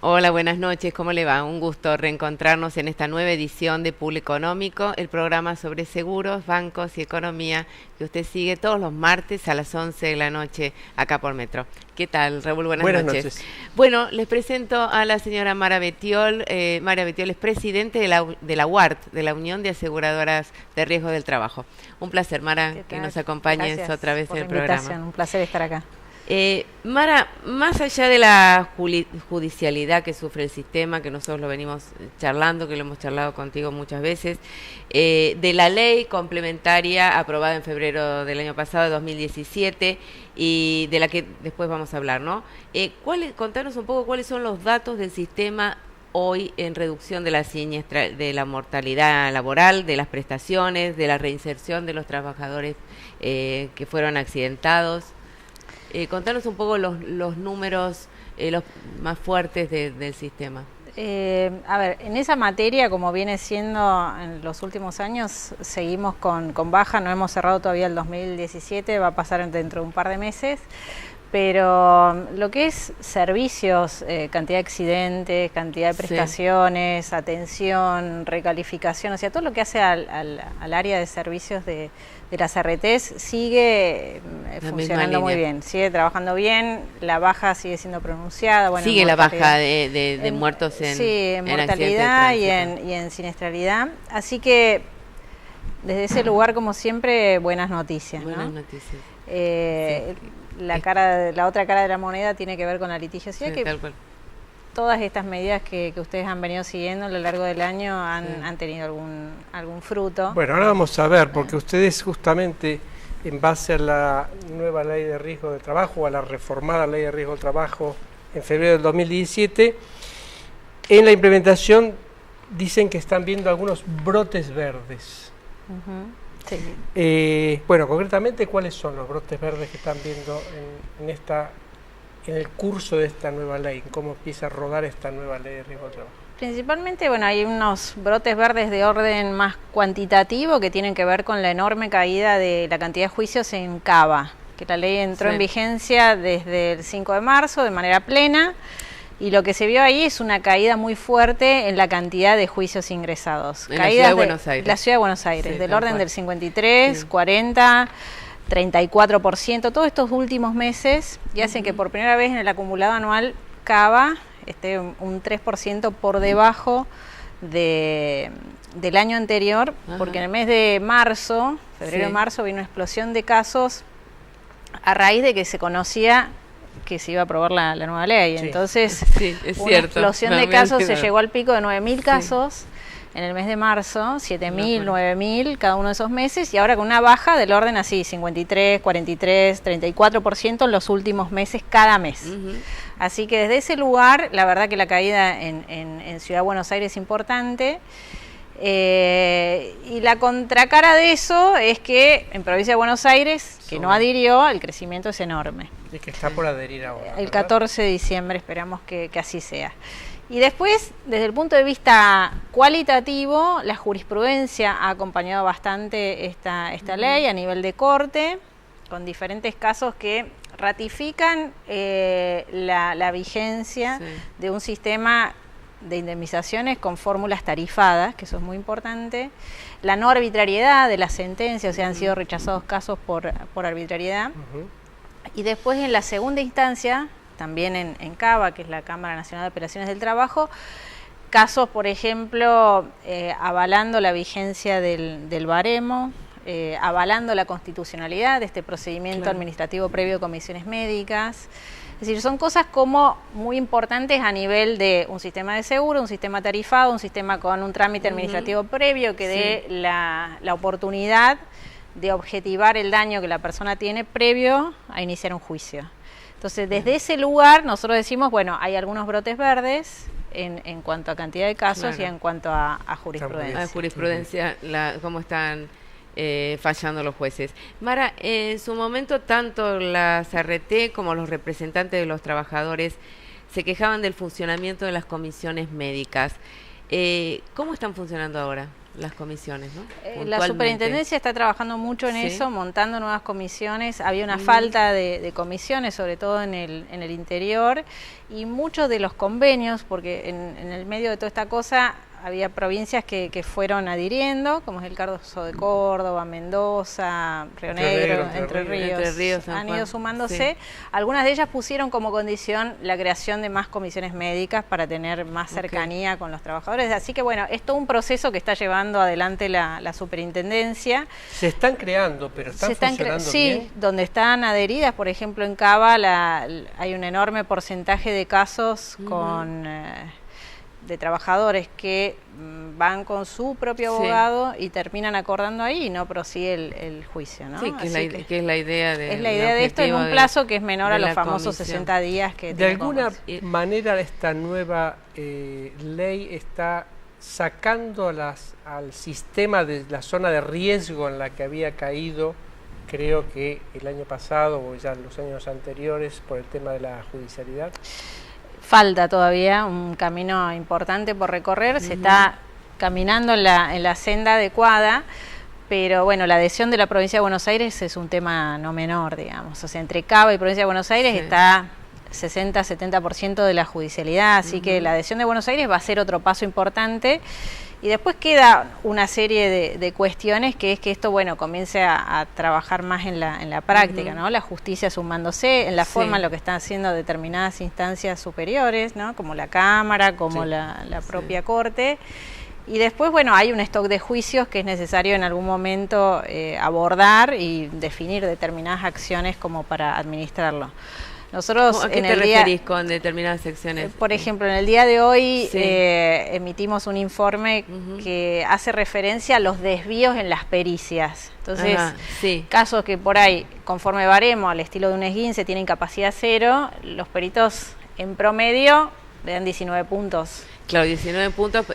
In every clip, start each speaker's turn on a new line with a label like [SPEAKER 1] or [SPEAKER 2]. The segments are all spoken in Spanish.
[SPEAKER 1] Hola, buenas noches, ¿cómo le va? Un gusto reencontrarnos en esta nueva edición de Pool Económico, el programa sobre seguros, bancos y economía que usted sigue todos los martes a las 11 de la noche acá por Metro. ¿Qué tal, Raúl? Buenas noches. Bueno, les presento a la señora Mara Betiol. Mara Betiol es presidente de la UART, de la Unión de Aseguradoras de Riesgo del Trabajo. Un placer, Mara, que nos acompañes otra vez en el programa.
[SPEAKER 2] Un placer estar acá.
[SPEAKER 1] Mara, más allá de la judicialidad que sufre el sistema, que nosotros lo venimos charlando, que lo hemos charlado contigo muchas veces, de la ley complementaria aprobada en febrero del año pasado, 2017, y de la que después vamos a hablar, ¿no? Contanos un poco cuáles son los datos del sistema hoy en reducción de de la mortalidad laboral, de las prestaciones, de la reinserción de los trabajadores que fueron accidentados. Contanos un poco los números los más fuertes del sistema.
[SPEAKER 2] A ver, en esa materia, como viene siendo en los últimos años, seguimos con baja, no hemos cerrado todavía el 2017, va a pasar dentro de un par de meses, pero lo que es servicios, cantidad de accidentes, cantidad de prestaciones, sí, atención, recalificación, o sea, todo lo que hace al área de servicios de las RTs sigue funcionando muy bien, sigue trabajando bien, la baja sigue siendo pronunciada. Bueno,
[SPEAKER 1] sigue la baja de muertos
[SPEAKER 2] en mortalidad y en siniestralidad, así que desde ese lugar, como siempre, buenas noticias.
[SPEAKER 1] Buenas noticias.
[SPEAKER 2] La otra cara de la moneda tiene que ver con la litigiosidad, que
[SPEAKER 1] tal cual.
[SPEAKER 2] Todas estas medidas que ustedes han venido siguiendo a lo largo del año han tenido algún fruto.
[SPEAKER 3] Bueno, ahora vamos a ver, porque ustedes justamente en base a la nueva ley de riesgo de trabajo, o a la reformada ley de riesgo de trabajo en febrero del 2017, en la implementación dicen que están viendo algunos brotes verdes.
[SPEAKER 2] Sí.
[SPEAKER 3] Bueno, concretamente, ¿cuáles son los brotes verdes que están viendo en el curso de esta nueva ley? ¿Cómo empieza a rodar esta nueva ley de riesgo del trabajo?
[SPEAKER 2] Principalmente, bueno, hay unos brotes verdes de orden más cuantitativo que tienen que ver con la enorme caída de la cantidad de juicios en Cava, que la ley entró en vigencia desde el 5 de marzo de manera plena, y lo que se vio ahí es una caída muy fuerte en la cantidad de juicios ingresados.
[SPEAKER 1] En la Ciudad de Buenos Aires.
[SPEAKER 2] La Ciudad de Buenos Aires, del orden del 53, 40... 34%, todos estos últimos meses, y hacen que por primera vez en el acumulado anual Cava esté un 3% por debajo del año anterior, porque en el mes de marzo, febrero-marzo, vino una explosión de casos a raíz de que se conocía que se iba a aprobar la nueva ley. Sí. Entonces, una explosión de casos, se llegó al pico de 9.000 casos. En el mes de marzo, 7.000, 9.000 cada uno de esos meses, y ahora con una baja del orden así, 53, 43, 34% en los últimos meses cada mes. Así que desde ese lugar, la verdad que la caída en Ciudad de Buenos Aires es importante. Y la contracara de eso es que en Provincia de Buenos Aires, que no adhirió, el crecimiento es enorme.
[SPEAKER 3] Y que está por adherir ahora,
[SPEAKER 2] el 14 de diciembre esperamos que así sea. Y después, desde el punto de vista cualitativo, la jurisprudencia ha acompañado bastante esta ley a nivel de corte, con diferentes casos que ratifican la vigencia de un sistema de indemnizaciones con fórmulas tarifadas, que eso es muy importante, la no arbitrariedad de las sentencias, o sea, han sido rechazados casos por arbitrariedad, y después en la segunda instancia, también en CABA, que es la Cámara Nacional de Apelaciones del Trabajo, casos, por ejemplo, avalando la vigencia del baremo, avalando la constitucionalidad de este procedimiento administrativo previo de comisiones médicas. Es decir, son cosas como muy importantes a nivel de un sistema de seguro, un sistema tarifado, un sistema con un trámite administrativo previo que dé la oportunidad de objetivar el daño que la persona tiene previo a iniciar un juicio. Entonces, desde ese lugar nosotros decimos, bueno, hay algunos brotes verdes en cuanto a cantidad de casos y en cuanto a jurisprudencia.
[SPEAKER 1] A jurisprudencia, cómo están fallando los jueces. Mara, en su momento tanto las RT como los representantes de los trabajadores se quejaban del funcionamiento de las comisiones médicas. ¿Cómo están funcionando ahora? las comisiones, ¿no?
[SPEAKER 2] La superintendencia está trabajando mucho en eso, montando nuevas comisiones. Había una falta de comisiones, sobre todo en el interior, y muchos de los convenios, porque en el medio de toda esta cosa había provincias que fueron adhiriendo, como es el caso de Córdoba, Mendoza, Río Negro, Entre Ríos, han ido sumándose. Algunas de ellas pusieron como condición la creación de más comisiones médicas para tener más cercanía con los trabajadores. Así que bueno, es todo un proceso que está llevando adelante la superintendencia.
[SPEAKER 3] Se están creando, pero están funcionando bien.
[SPEAKER 2] Sí, donde están adheridas, por ejemplo en Cava hay un enorme porcentaje de casos de trabajadores que van con su propio abogado y terminan acordando ahí y no prosigue el juicio, ¿no?
[SPEAKER 1] Sí, que es la idea de...
[SPEAKER 2] Es la idea de esto en un plazo que es menor a los famosos 60 días que...
[SPEAKER 3] De alguna manera esta nueva ley está sacando al sistema de la zona de riesgo en la que había caído, creo que el año pasado o ya los años anteriores, por el tema de la judicialidad.
[SPEAKER 2] Falta todavía un camino importante por recorrer, se está caminando en la senda adecuada, pero bueno, la adhesión de la provincia de Buenos Aires es un tema no menor, digamos. O sea, entre Cava y provincia de Buenos Aires está 60-70% de la judicialidad, así que la adhesión de Buenos Aires va a ser otro paso importante. Y después queda una serie de cuestiones que es que esto, bueno, comience a trabajar más en la práctica, ¿no? La justicia sumándose en la forma en lo que están haciendo determinadas instancias superiores, ¿no? Como la Cámara, como la propia Corte. Y después, bueno, hay un stock de juicios que es necesario en algún momento abordar y definir determinadas acciones como para administrarlo. Nosotros
[SPEAKER 1] ¿A qué te referís con determinadas secciones?
[SPEAKER 2] Por ejemplo, en el día de hoy emitimos un informe que hace referencia a los desvíos en las pericias. Entonces, casos que por ahí, conforme baremo al estilo de un esguince, tienen capacidad 0, los peritos en promedio le dan 19 puntos.
[SPEAKER 1] Claro, 19 puntos,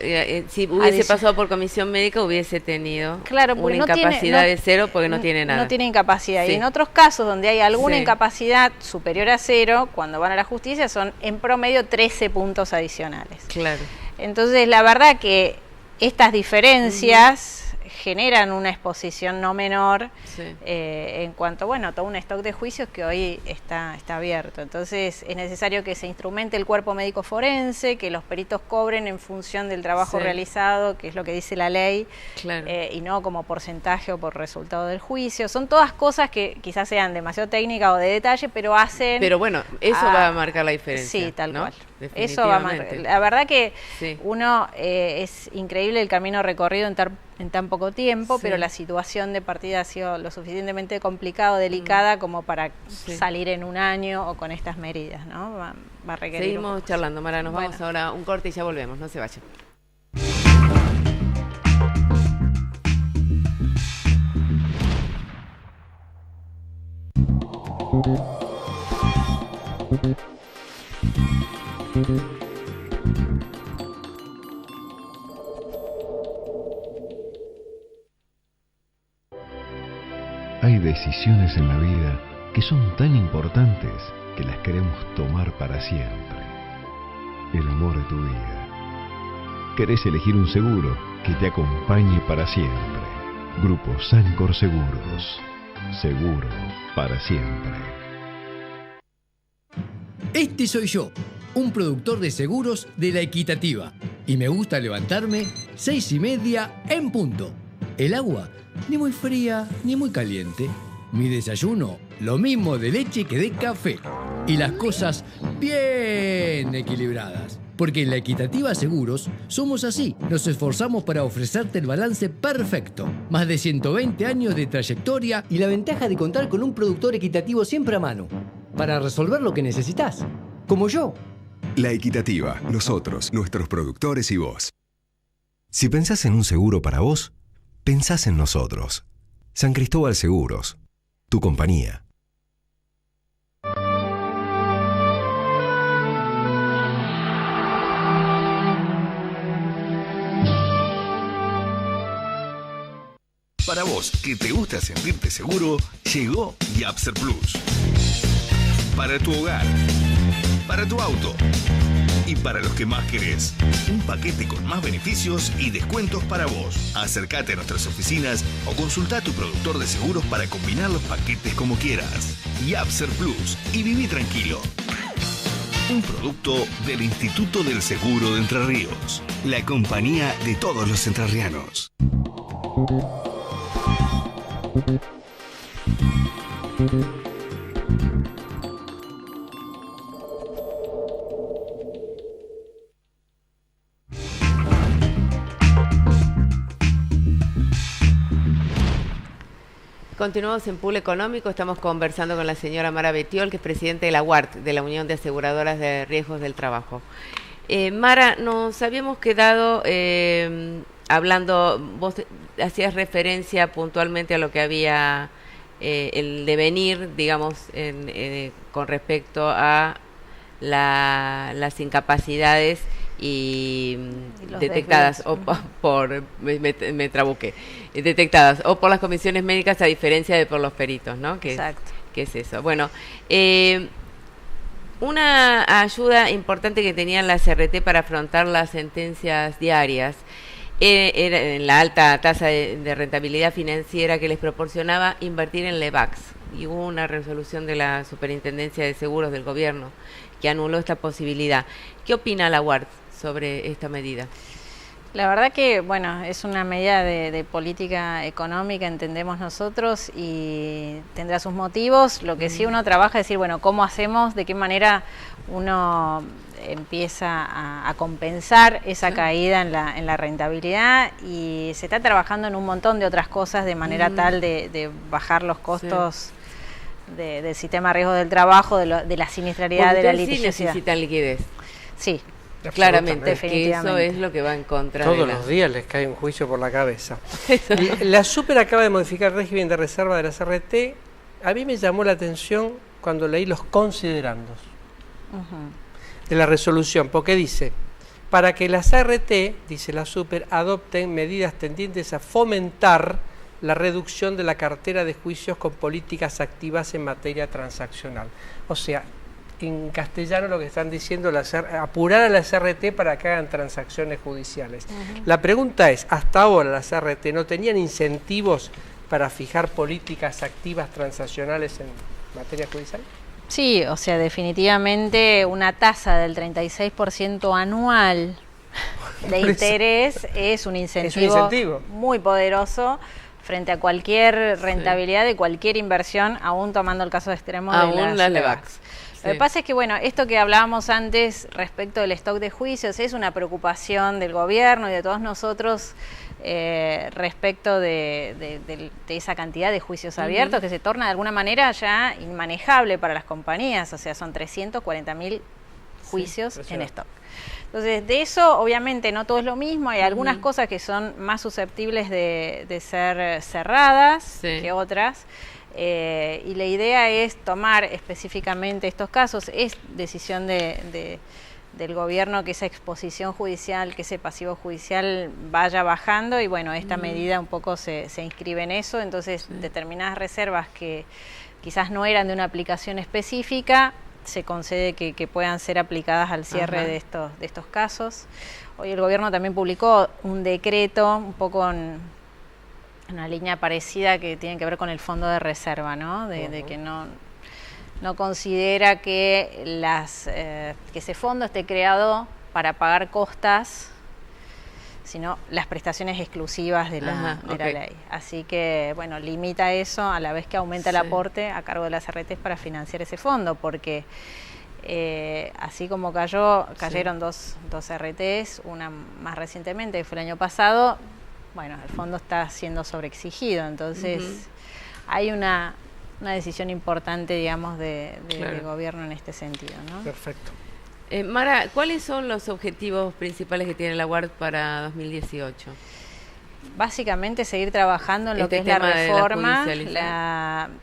[SPEAKER 1] si hubiese pasado por comisión médica hubiese tenido una incapacidad de 0 porque no tiene nada.
[SPEAKER 2] No tiene incapacidad. Y en otros casos donde hay alguna incapacidad superior a 0, cuando van a la justicia son en promedio 13 puntos adicionales.
[SPEAKER 1] Claro.
[SPEAKER 2] Entonces la verdad que estas diferencias generan una exposición no menor en cuanto, bueno, todo un stock de juicios que hoy está abierto. Entonces es necesario que se instrumente el cuerpo médico forense, que los peritos cobren en función del trabajo realizado, que es lo que dice la ley, y no como porcentaje o por resultado del juicio. Son todas cosas que quizás sean demasiado técnicas o de detalle, pero hacen...
[SPEAKER 1] Pero bueno, eso va a marcar la diferencia.
[SPEAKER 2] Sí, tal cual.
[SPEAKER 1] Eso
[SPEAKER 2] va a marcar. La verdad que uno es increíble el camino recorrido en tan poco tiempo, pero la situación de partida ha sido lo suficientemente complicada o delicada como para salir en un año o con estas medidas, ¿no? Va a requerir.
[SPEAKER 1] Seguimos charlando, Mara, nos vamos ahora a un corte y ya volvemos, no se vayan.
[SPEAKER 4] Hay decisiones en la vida que son tan importantes que las queremos tomar para siempre. El amor de tu vida. Querés elegir un seguro que te acompañe para siempre. Grupo Sancor Seguros. Seguro para siempre.
[SPEAKER 5] Este soy yo, un productor de seguros de La Equitativa. Y me gusta levantarme 6:30 en punto. El agua, ni muy fría ni muy caliente. Mi desayuno, lo mismo de leche que de café. Y las cosas bien equilibradas. Porque en La Equitativa Seguros somos así. Nos esforzamos para ofrecerte el balance perfecto. Más de 120 años de trayectoria y la ventaja de contar con un productor equitativo siempre a mano. Para resolver lo que necesitas. Como yo.
[SPEAKER 6] La Equitativa, nosotros, nuestros productores y vos. Si pensás en un seguro para vos, pensás en nosotros. San Cristóbal Seguros, tu compañía. Para vos, que te gusta sentirte seguro, llegó Yapser Plus. Para tu hogar, para tu auto,
[SPEAKER 7] y para los que más querés. Un paquete con más beneficios y descuentos para vos. Acércate a nuestras oficinas o consulta a tu productor de seguros para combinar los paquetes como quieras. Yapser Plus y viví tranquilo. Un producto del Instituto del Seguro de Entre Ríos. La compañía de todos los entrerrianos.
[SPEAKER 1] Continuamos en Pool Económico, estamos conversando con la señora Mara Betiol, que es presidente de la UART, de la Unión de Aseguradoras de Riesgos del Trabajo. Mara, nos habíamos quedado hablando, vos hacías referencia puntualmente a lo que había, el devenir, digamos, con respecto a las incapacidades y detectadas o por me trabuqué, detectadas o por las comisiones médicas, a diferencia de por los peritos, ¿no?
[SPEAKER 2] Exacto.
[SPEAKER 1] ¿Qué es eso? Bueno, una ayuda importante que tenían la CRT para afrontar las sentencias diarias era en la alta tasa de rentabilidad financiera que les proporcionaba invertir en LEVAX, y hubo una resolución de la Superintendencia de Seguros del Gobierno que anuló esta posibilidad. ¿Qué opina la UART sobre esta medida?
[SPEAKER 2] La verdad que, bueno, es una medida de política económica, entendemos nosotros, y tendrá sus motivos. Lo que sí uno trabaja es decir, bueno, ¿cómo hacemos? ¿De qué manera uno empieza a compensar esa caída en la rentabilidad? Y se está trabajando en un montón de otras cosas de manera tal de bajar los costos del sistema de riesgo del trabajo, de la siniestralidad, de la litigiosidad.
[SPEAKER 1] Sí necesitan liquidez.
[SPEAKER 2] Sí.
[SPEAKER 1] Claramente,
[SPEAKER 2] definitivamente.
[SPEAKER 1] que eso es lo que va en contra
[SPEAKER 3] Todos
[SPEAKER 1] de
[SPEAKER 3] los días les cae un juicio por la cabeza. La Super acaba de modificar el régimen de reserva de la CRT. A mí me llamó la atención cuando leí los considerandos de la resolución, porque dice: para que las CRT, dice la Super, adopten medidas tendientes a fomentar la reducción de la cartera de juicios con políticas activas en materia transaccional. O sea, en castellano lo que están diciendo, apurar a la CRT para que hagan transacciones judiciales. La pregunta es, hasta ahora las CRT no tenían incentivos para fijar políticas activas transaccionales en materia judicial.
[SPEAKER 2] Sí, o sea, definitivamente una tasa del 36% anual de interés es un incentivo muy poderoso frente a cualquier rentabilidad de cualquier inversión, aún tomando el caso extremo de las LEVAX. Lo que pasa es que, bueno, esto que hablábamos antes respecto del stock de juicios es una preocupación del gobierno y de todos nosotros respecto de esa cantidad de juicios abiertos que se torna de alguna manera ya inmanejable para las compañías. O sea, son 340.000 juicios en stock. Entonces, de eso obviamente no todo es lo mismo, hay algunas cosas que son más susceptibles de ser cerradas que otras. Y la idea es tomar específicamente estos casos. Es decisión del gobierno que esa exposición judicial, que ese pasivo judicial vaya bajando, y bueno, esta medida un poco se inscribe en eso. Entonces, determinadas reservas que quizás no eran de una aplicación específica, se concede que puedan ser aplicadas al cierre de estos casos. Hoy el gobierno también publicó un decreto un poco en una línea parecida que tiene que ver con el fondo de reserva, ¿no? De que no considera que que ese fondo esté creado para pagar costas, sino las prestaciones exclusivas de la ley. Así que, bueno, limita eso a la vez que aumenta el aporte a cargo de las RTs para financiar ese fondo, porque así como cayeron dos RTs, una más recientemente, que fue el año pasado. Bueno, el fondo está siendo sobreexigido, entonces hay una decisión importante, digamos, del gobierno en este sentido, ¿no?
[SPEAKER 3] Perfecto.
[SPEAKER 1] Mara, ¿cuáles son los objetivos principales que tiene la UART para 2018?
[SPEAKER 2] básicamente seguir trabajando en lo que es la reforma,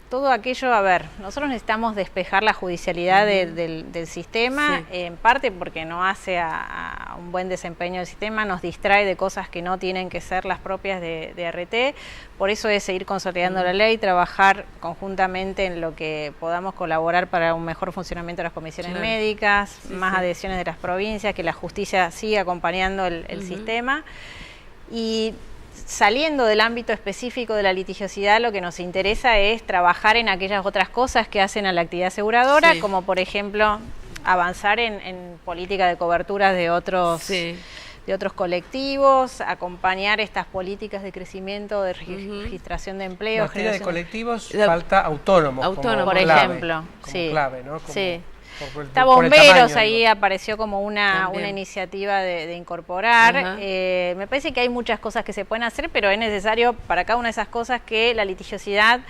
[SPEAKER 2] todo aquello. A ver, nosotros necesitamos despejar la judicialidad del sistema, en parte porque no hace a un buen desempeño del sistema, nos distrae de cosas que no tienen que ser las propias de RT, por eso es seguir consolidando la ley, trabajar conjuntamente en lo que podamos colaborar para un mejor funcionamiento de las comisiones médicas, más adhesiones de las provincias, que la justicia siga acompañando el sistema. Y saliendo del ámbito específico de la litigiosidad, lo que nos interesa es trabajar en aquellas otras cosas que hacen a la actividad aseguradora, como por ejemplo avanzar en política de coberturas de otros colectivos, acompañar estas políticas de crecimiento, de registración de empleo.
[SPEAKER 3] En materia de colectivos falta autónomos,
[SPEAKER 2] por ejemplo,
[SPEAKER 3] clave, ¿no?
[SPEAKER 2] Está Bomberos, ahí apareció como una iniciativa de incorporar. Me parece que hay muchas cosas que se pueden hacer, pero es necesario para cada una de esas cosas que la litigiosidad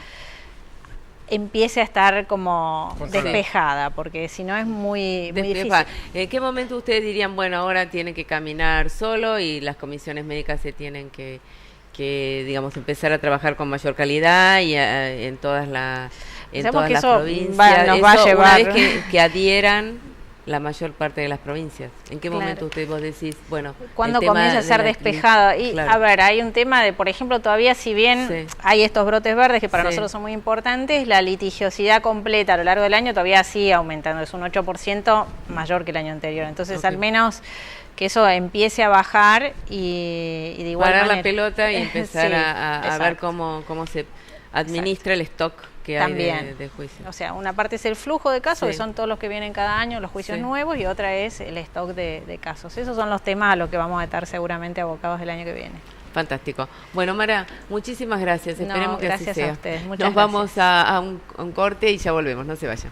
[SPEAKER 2] empiece a estar como despejada, porque si no es muy difícil.
[SPEAKER 1] ¿En qué momento ustedes dirían, bueno, ahora tiene que caminar solo y las comisiones médicas se tienen que digamos, empezar a trabajar con mayor calidad y en todas las provincias?
[SPEAKER 2] Nos va a llevar...
[SPEAKER 1] Una vez que adhieran la mayor parte de las provincias. ¿En qué momento vos decís, bueno,
[SPEAKER 2] cuando comienza a ser despejado? Y a ver, hay un tema de, por ejemplo, todavía si bien hay estos brotes verdes que para nosotros son muy importantes, la litigiosidad completa a lo largo del año todavía sigue aumentando, es un 8% mayor que el año anterior. Entonces, al menos que eso empiece a bajar y de igual
[SPEAKER 1] parar
[SPEAKER 2] manera.
[SPEAKER 1] La pelota y empezar a ver cómo se administra el stock que
[SPEAKER 2] también
[SPEAKER 1] hay de juicio.
[SPEAKER 2] O sea, una parte es el flujo de casos, que son todos los que vienen cada año, los juicios nuevos, y otra es el stock de casos. Esos son los temas a los que vamos a estar seguramente abocados el año que viene.
[SPEAKER 1] Fantástico. Bueno, Mara, muchísimas gracias. Esperemos que así sea.
[SPEAKER 2] Gracias a ustedes.
[SPEAKER 1] Muchas gracias. Vamos a un corte y ya volvemos. No se vayan.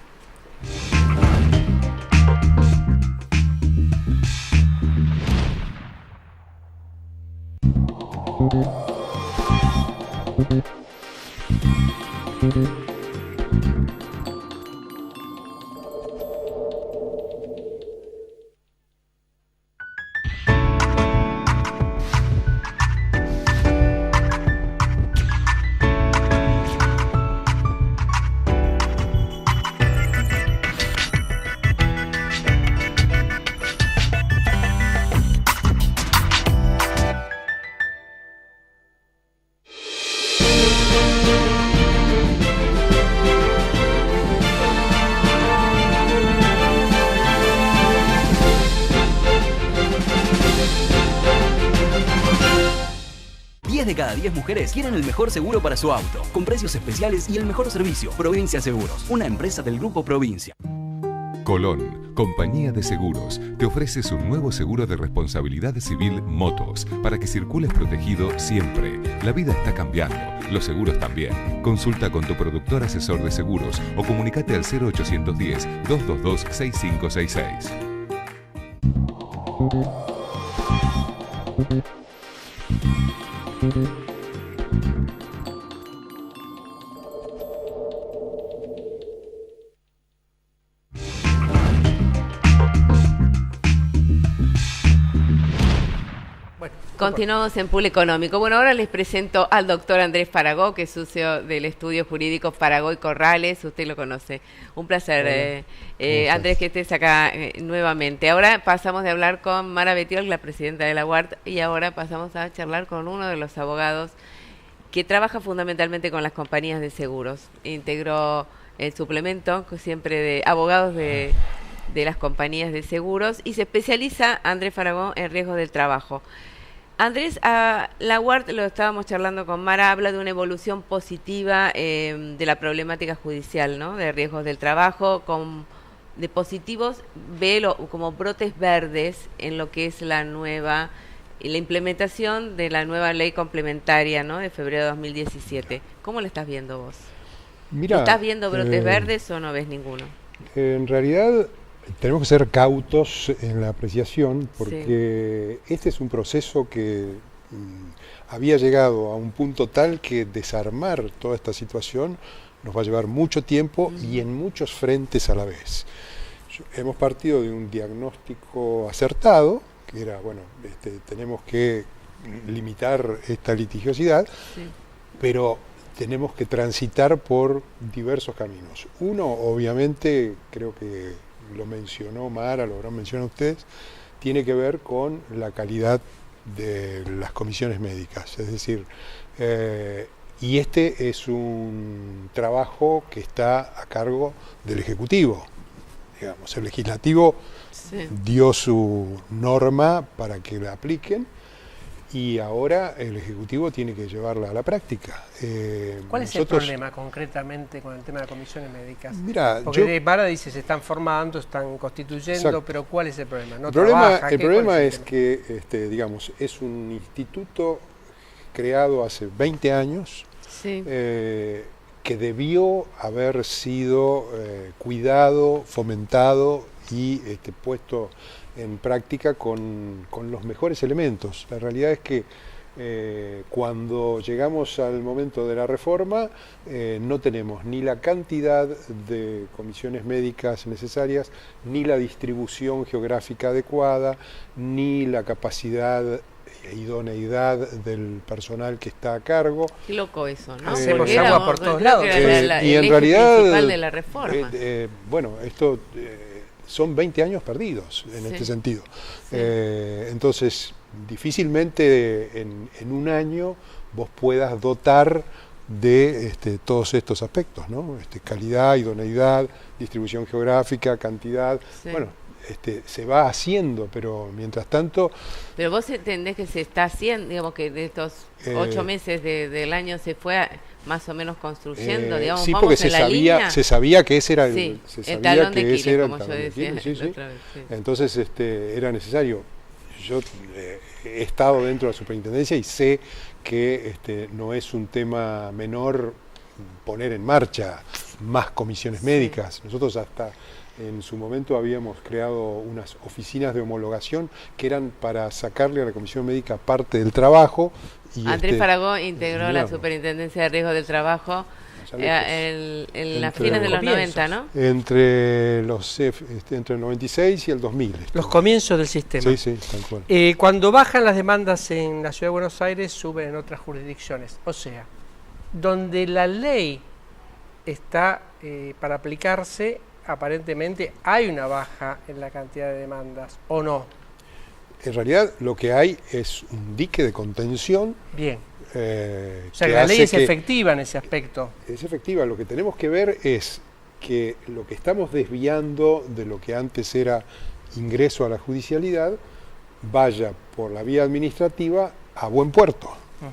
[SPEAKER 8] De cada 10 mujeres quieren el mejor seguro para su auto, con precios especiales y el mejor servicio. Provincia Seguros, una empresa del Grupo Provincia.
[SPEAKER 9] Colón, compañía de seguros, te ofrece su nuevo seguro de responsabilidad civil Motos, para que circules protegido siempre. La vida está cambiando, los seguros también. Consulta con tu productor asesor de seguros o comunicate al 0810-222-6566.
[SPEAKER 1] Continuamos en Pool Económico. Bueno, ahora les presento al doctor Andrés Paragó, que es socio del estudio jurídico Paragó y Corrales. Usted lo conoce. Un placer, Andrés, que estés acá nuevamente. Ahora pasamos de hablar con Mara Betiol, la presidenta de la UART, y ahora pasamos a charlar con uno de los abogados que trabaja fundamentalmente con las compañías de seguros. Integró el suplemento siempre de abogados de las compañías de seguros y se especializa, Andrés Paragó, en riesgos del trabajo. Andrés, la UART, lo estábamos charlando con Mara, habla de una evolución positiva de la problemática judicial, ¿no? De riesgos del trabajo, de positivos, como brotes verdes en lo que es la implementación de la nueva ley complementaria, ¿no? De febrero de 2017. ¿Cómo lo estás viendo vos?
[SPEAKER 10] Mira,
[SPEAKER 1] ¿Estás viendo brotes verdes o no ves ninguno?
[SPEAKER 10] En realidad tenemos que ser cautos en la apreciación, porque este es un proceso que había llegado a un punto tal que desarmar toda esta situación nos va a llevar mucho tiempo y en muchos frentes a la vez. Hemos partido de un diagnóstico acertado, que era, bueno, tenemos que limitar esta litigiosidad, pero tenemos que transitar por diversos caminos. Uno, obviamente, creo que lo mencionó Mara, lo habrán mencionado ustedes, tiene que ver con la calidad de las comisiones médicas. Es decir, y este es un trabajo que está a cargo del Ejecutivo. Digamos, el Legislativo dio su norma para que la apliquen, y ahora el Ejecutivo tiene que llevarla a la práctica.
[SPEAKER 3] ¿Cuál es el problema concretamente con el tema de comisiones médicas?
[SPEAKER 10] Mira,
[SPEAKER 3] porque Mara dice se están formando, están constituyendo,
[SPEAKER 10] exacto.
[SPEAKER 3] Pero ¿cuál es el problema? ¿No
[SPEAKER 10] el problema
[SPEAKER 3] trabaja?
[SPEAKER 10] es que, digamos, es un instituto creado hace 20 años que debió haber sido cuidado, fomentado y puesto en práctica con los mejores elementos. La realidad es que cuando llegamos al momento de la reforma no tenemos ni la cantidad de comisiones médicas necesarias, ni la distribución geográfica adecuada, ni la capacidad e idoneidad del personal que está a cargo.
[SPEAKER 1] Qué loco eso, ¿no?
[SPEAKER 3] Hacemos agua por todos lados.
[SPEAKER 10] Y en realidad,
[SPEAKER 1] principal de la reforma.
[SPEAKER 10] Bueno, esto son 20 años perdidos en este sentido. Entonces, difícilmente en un año vos puedas dotar de todos estos aspectos, ¿no? Calidad, idoneidad, distribución geográfica, cantidad. Bueno, se va haciendo, pero mientras tanto...
[SPEAKER 1] Pero vos entendés que se está haciendo, digamos que de estos 8 meses del año se fue más o menos construyendo, digamos,
[SPEAKER 10] sí,
[SPEAKER 1] vamos
[SPEAKER 10] porque se sabía que ese era el,
[SPEAKER 1] el talón de Aquiles, como yo decía.
[SPEAKER 10] Entonces era necesario. Yo he estado dentro de la superintendencia y sé que no es un tema menor poner en marcha más comisiones médicas. Nosotros hasta en su momento habíamos creado unas oficinas de homologación que eran para sacarle a la comisión médica parte del trabajo. Y
[SPEAKER 1] Andrés Faragó integró la Superintendencia de Riesgo del Trabajo en las fines de los 90, ¿no?
[SPEAKER 10] Entre el 96 y el 2000.
[SPEAKER 3] Los comienzos del sistema.
[SPEAKER 10] Sí, tal cual.
[SPEAKER 3] Cuando bajan las demandas en la Ciudad de Buenos Aires, suben en otras jurisdicciones. O sea, donde la ley está para aplicarse, aparentemente hay una baja en la cantidad de demandas, ¿o no?
[SPEAKER 10] En realidad lo que hay es un dique de contención.
[SPEAKER 3] Bien. O sea, que la ley es efectiva en ese aspecto.
[SPEAKER 10] Es efectiva. Lo que tenemos que ver es que lo que estamos desviando de lo que antes era ingreso a la judicialidad vaya por la vía administrativa a buen puerto.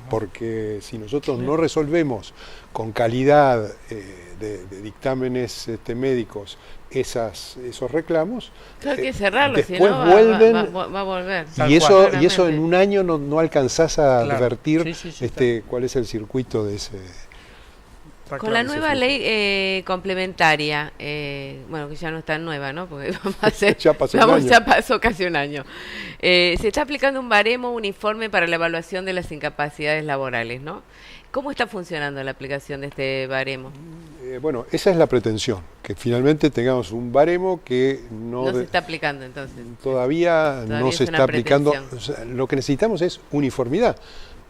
[SPEAKER 10] Porque si nosotros no resolvemos con calidad de dictámenes médicos esos reclamos,
[SPEAKER 1] hay que cerrarlo,
[SPEAKER 10] después
[SPEAKER 1] si no
[SPEAKER 10] vuelven
[SPEAKER 1] va a volver.
[SPEAKER 10] Y eso en un año no alcanzás a advertir cuál es el circuito de ese.
[SPEAKER 1] Con la nueva ley complementaria, bueno, que ya no es tan nueva, ¿no? Porque ya pasó casi un año. Se está aplicando un baremo uniforme para la evaluación de las incapacidades laborales, ¿no? ¿Cómo está funcionando la aplicación de este baremo?
[SPEAKER 10] Bueno, esa es la pretensión, que finalmente tengamos un baremo que no
[SPEAKER 1] se está aplicando entonces.
[SPEAKER 10] Todavía no se está aplicando. O sea, lo que necesitamos es uniformidad.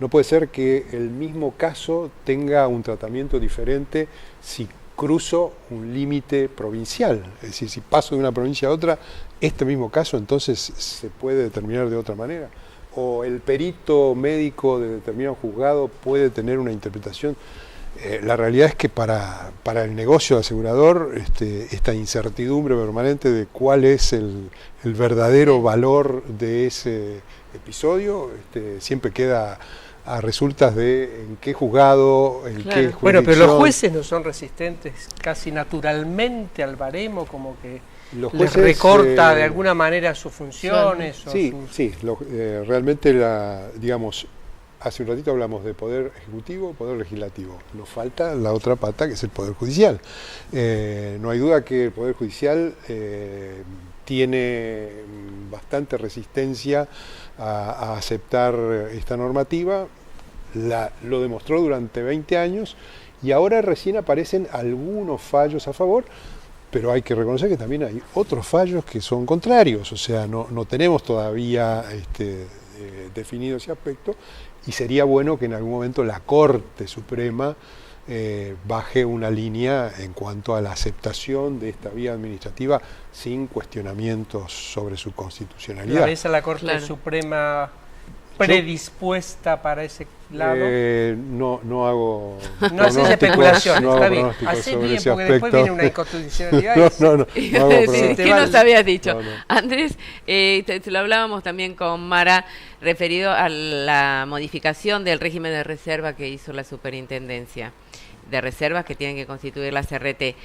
[SPEAKER 10] No puede ser que el mismo caso tenga un tratamiento diferente si cruzo un límite provincial. Es decir, si paso de una provincia a otra, este mismo caso entonces se puede determinar de otra manera. O el perito médico de determinado juzgado puede tener una interpretación. La realidad es que para el negocio asegurador esta incertidumbre permanente de cuál es el verdadero valor de ese episodio siempre queda a resultas de en qué juzgado, en qué jurisdicción.
[SPEAKER 3] Bueno, pero los jueces no son resistentes casi naturalmente al baremo, como que los jueces les recorta de alguna manera sus funciones.
[SPEAKER 10] Realmente digamos, hace un ratito hablamos de poder ejecutivo, poder legislativo. Nos falta la otra pata, que es el poder judicial. No hay duda que el poder judicial tiene bastante resistencia a aceptar esta normativa. Lo demostró durante 20 años y ahora recién aparecen algunos fallos a favor, pero hay que reconocer que también hay otros fallos que son contrarios. O sea, no tenemos todavía definido ese aspecto, y sería bueno que en algún momento la Corte Suprema baje una línea en cuanto a la aceptación de esta vía administrativa sin cuestionamientos sobre su constitucionalidad.
[SPEAKER 3] ¿Ves a la Corte Suprema predispuesta para ese lado?
[SPEAKER 10] No hago
[SPEAKER 3] no haces especulaciones,
[SPEAKER 10] no
[SPEAKER 3] está
[SPEAKER 10] hago
[SPEAKER 3] bien. Así bien, porque
[SPEAKER 10] aspecto.
[SPEAKER 3] después viene una inconstitucionalidad.
[SPEAKER 10] No
[SPEAKER 1] ¿Qué nos habías dicho?
[SPEAKER 10] No.
[SPEAKER 1] Andrés, te lo hablábamos también con Mara, referido a la modificación del régimen de reserva que hizo la Superintendencia de Reservas, que tienen que constituir la CRT.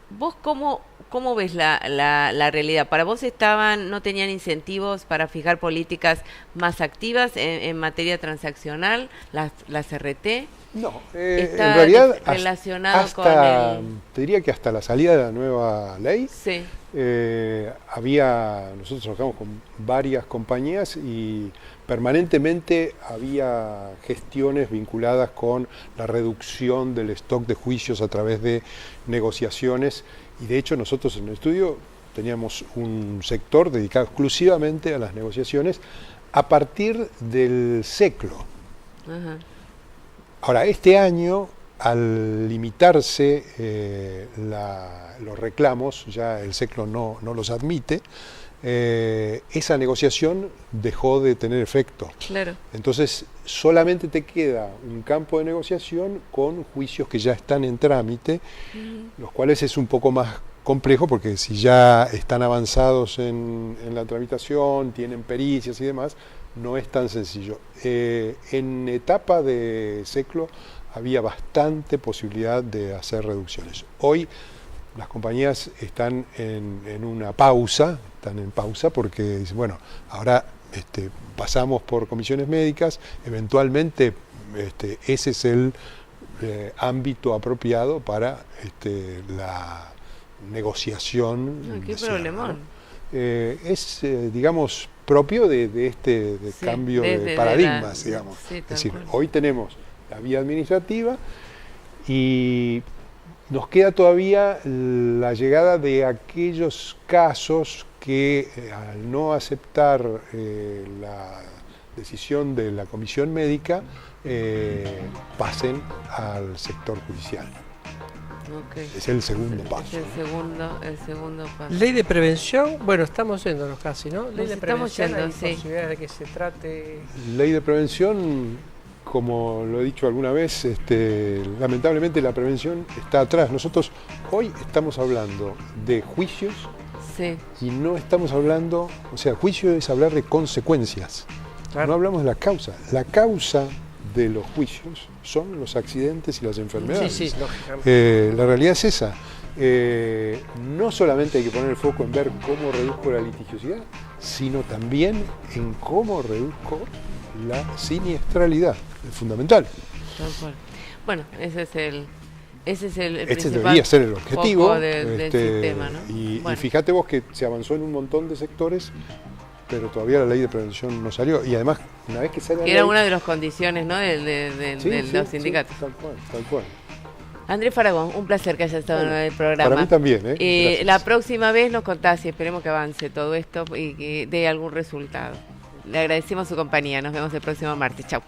[SPEAKER 1] ¿Vos cómo ves la realidad? ¿Para vos no tenían incentivos para fijar políticas más activas en materia transaccional, la CRT?
[SPEAKER 10] No,
[SPEAKER 1] ¿Está
[SPEAKER 10] en realidad
[SPEAKER 1] relacionado con
[SPEAKER 10] te diría que hasta la salida de la nueva ley,
[SPEAKER 1] sí.
[SPEAKER 10] Nosotros trabajamos con varias compañías y permanentemente había gestiones vinculadas con la reducción del stock de juicios a través de negociaciones, y de hecho nosotros en el estudio teníamos un sector dedicado exclusivamente a las negociaciones a partir del SECLO.
[SPEAKER 1] Ajá.
[SPEAKER 10] Ahora, este año, al limitarse los reclamos, ya el SECLO no los admite, esa negociación dejó de tener efecto.
[SPEAKER 1] Claro.
[SPEAKER 10] Entonces, solamente te queda un campo de negociación con juicios que ya están en trámite, los cuales es un poco más complejo, porque si ya están avanzados en la tramitación, tienen pericias y demás, no es tan sencillo. En etapa de SECLO había bastante posibilidad de hacer reducciones. Hoy las compañías están en una pausa, porque dicen, bueno, ahora pasamos por comisiones médicas, eventualmente ese es el ámbito apropiado para la negociación.
[SPEAKER 1] Qué problemón.
[SPEAKER 10] Es, digamos, propio de este cambio de paradigmas, digamos.
[SPEAKER 1] Sí,
[SPEAKER 10] es decir, hoy tenemos la vía administrativa y nos queda todavía la llegada de aquellos casos que al no aceptar la decisión de la comisión médica pasen al sector judicial.
[SPEAKER 1] Okay.
[SPEAKER 10] Es el segundo paso.
[SPEAKER 1] Es el segundo paso.
[SPEAKER 3] Ley de prevención, bueno, estamos yéndonos casi, ¿no? Ley de prevención, hay
[SPEAKER 1] sí.
[SPEAKER 3] posibilidades de que se trate.
[SPEAKER 10] Ley de prevención, como lo he dicho alguna vez, lamentablemente la prevención está atrás. Nosotros hoy estamos hablando de juicios,
[SPEAKER 1] sí,
[SPEAKER 10] y no estamos hablando, o sea, juicio es hablar de consecuencias. Claro. No hablamos de la causa. La causa de los juicios son los accidentes y las enfermedades.
[SPEAKER 3] Sí, lógicamente.
[SPEAKER 10] La realidad es esa. No solamente hay que poner el foco en ver cómo reduzco la litigiosidad, sino también en cómo reduzco la siniestralidad. Es fundamental.
[SPEAKER 1] Tal cual. Bueno, ese es el
[SPEAKER 10] este debería ser el objetivo
[SPEAKER 1] del sistema, ¿no?
[SPEAKER 10] Y fíjate vos que se avanzó en un montón de sectores, pero todavía la ley de prevención no salió. Y además, una vez que sale la ley...
[SPEAKER 1] Era una de las condiciones, ¿no?, de los sindicatos.
[SPEAKER 10] Sí, tal cual.
[SPEAKER 1] Andrés Faragón, un placer que haya estado en el programa.
[SPEAKER 10] Para mí también,
[SPEAKER 1] la próxima vez nos contás y esperemos que avance todo esto y que dé algún resultado. Le agradecemos su compañía. Nos vemos el próximo martes. Chau.